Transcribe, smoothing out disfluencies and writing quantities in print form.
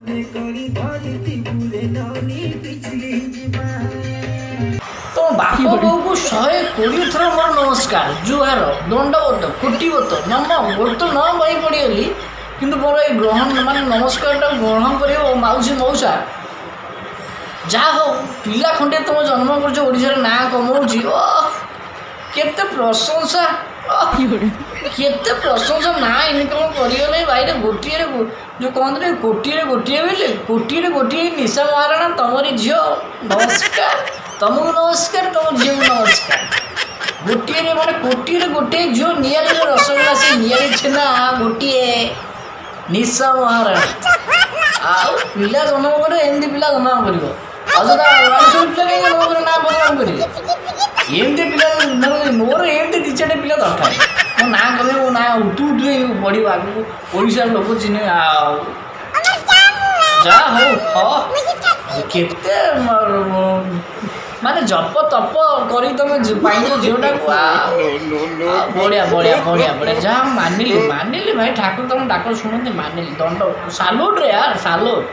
तो बाप बो को 120 थर मोर नमस्कार जुहार दंडवत कोटिवत नम गोर तो न बही पड़गली किंतु मोर ये ग्रहण मान नमस्कार ग्रहण कर मौसी मौसा जहा हो पिला खंडे तुम जन्म कर ना कमाऊँगी केते प्रशंसा केते प्रशंसा ना इनकम करगले भाई गोटे जो कहते कोटी बोले कोटी गोटे निशा महाराणा तुमरी झील नमस्कार तुमको नमस्कार तुम झील नमस्कार गोटे माने कोटी गोटे झील नियारे रसगोला से नियारे छेना गोटे निशा महाराणा आउ पिला जन्म कर एमती पिला जन्म कर पिला कहीं जन्म कर ना बदनाम कर एमती पिला मोर एमती दी चार पिला दरकार मो ना कले मो ना उतु बढ़ आगे ओडिशा लोक चिन्ह जा हो केते माने जप तप करी तुम पाइल झीटा को बढ़िया बढ़िया बढ़िया बढ़िया जहाँ मानिली भाई ठाकुर तुम डाक शुणती मानिली दंड सालुट रे यार सालुट।